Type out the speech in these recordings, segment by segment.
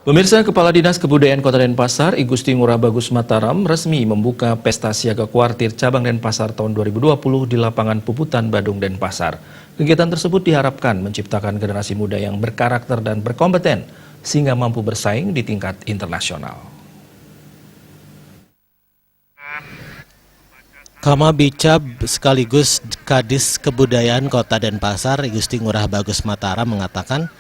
Pemirsa, Kepala Dinas Kebudayaan Kota Denpasar, I Gusti Ngurah Bagus Mataram, resmi membuka Pesta Siaga Kuartir Cabang Denpasar tahun 2020 di lapangan Puputan Badung Denpasar. Kegiatan tersebut diharapkan menciptakan generasi muda yang berkarakter dan berkompeten, sehingga mampu bersaing di tingkat internasional. Kama Bicab sekaligus Kadis Kebudayaan Kota Denpasar, I Gusti Ngurah Bagus Mataram mengatakan,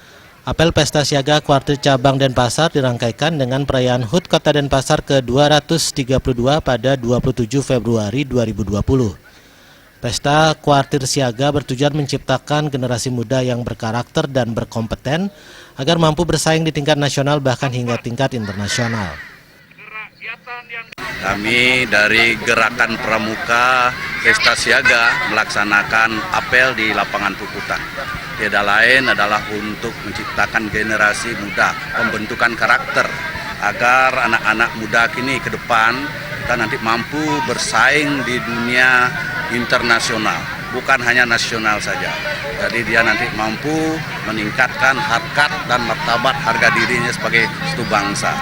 apel Pesta Siaga Kuartir Cabang Denpasar dirangkaikan dengan perayaan HUT Kota Denpasar ke-232 pada 27 Februari 2020. Pesta Kuartir Siaga bertujuan menciptakan generasi muda yang berkarakter dan berkompeten agar mampu bersaing di tingkat nasional bahkan hingga tingkat internasional. Kami dari Gerakan Pramuka Pesta Siaga melaksanakan apel di lapangan Puputan. Tiada lain adalah untuk menciptakan generasi muda, pembentukan karakter agar anak-anak muda kini ke depan kita nanti mampu bersaing di dunia internasional, bukan hanya nasional saja. Jadi dia nanti mampu meningkatkan harkat dan martabat harga dirinya sebagai satu bangsa.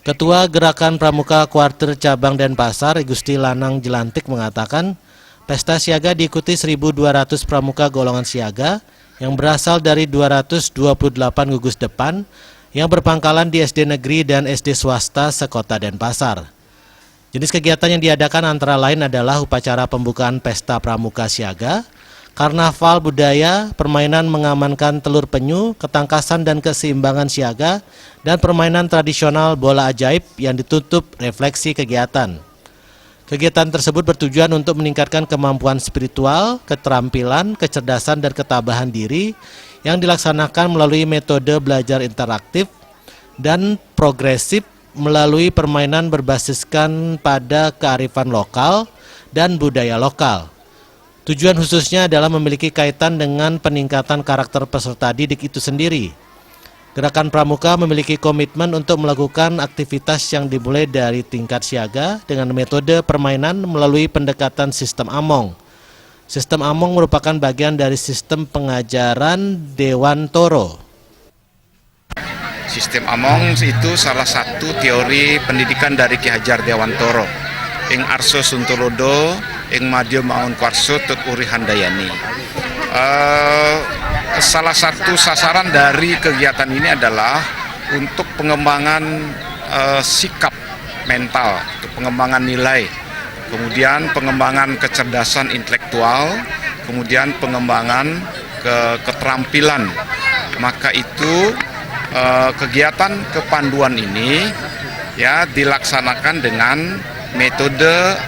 Ketua Gerakan Pramuka Kuartir Cabang Denpasar, I Gusti Lanang Jelantik mengatakan, Pesta Siaga diikuti 1.200 pramuka golongan siaga yang berasal dari 228 gugus depan yang berpangkalan di SD negeri dan SD swasta sekota Denpasar. Jenis kegiatan yang diadakan antara lain adalah upacara pembukaan Pesta Pramuka Siaga, karnaval budaya, permainan mengamankan telur penyu, ketangkasan dan keseimbangan siaga, dan permainan tradisional bola ajaib yang ditutup refleksi kegiatan. Kegiatan tersebut bertujuan untuk meningkatkan kemampuan spiritual, keterampilan, kecerdasan, dan ketabahan diri yang dilaksanakan melalui metode belajar interaktif dan progresif melalui permainan berbasiskan pada kearifan lokal dan budaya lokal. Tujuan khususnya adalah memiliki kaitan dengan peningkatan karakter peserta didik itu sendiri. Gerakan Pramuka memiliki komitmen untuk melakukan aktivitas yang dimulai dari tingkat siaga dengan metode permainan melalui pendekatan sistem Among. Sistem Among merupakan bagian dari sistem pengajaran Dewantoro. Sistem Among itu salah satu teori pendidikan dari Ki Hajar Dewantoro. Ing Arso Suntolodo, ing Madyo Maun Kuarso Tut Uri Handayani. Salah satu sasaran dari kegiatan ini adalah untuk pengembangan sikap mental, untuk pengembangan nilai, kemudian pengembangan kecerdasan intelektual, kemudian pengembangan keterampilan. Maka itu kegiatan kepanduan ini ya dilaksanakan dengan metode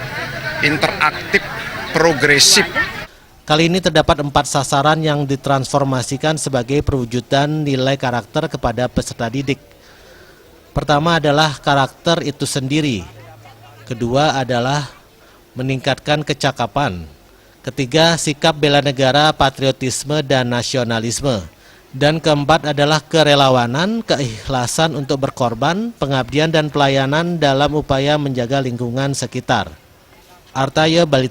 interaktif progresif. Kali ini terdapat 4 sasaran yang ditransformasikan sebagai perwujudan nilai karakter kepada peserta didik. Pertama adalah karakter itu sendiri. Kedua adalah meningkatkan kecakapan. Ketiga, sikap bela negara, patriotisme, dan nasionalisme. Dan keempat adalah kerelawanan, keikhlasan untuk berkorban, pengabdian dan pelayanan dalam upaya menjaga lingkungan sekitar. Artaya Bali.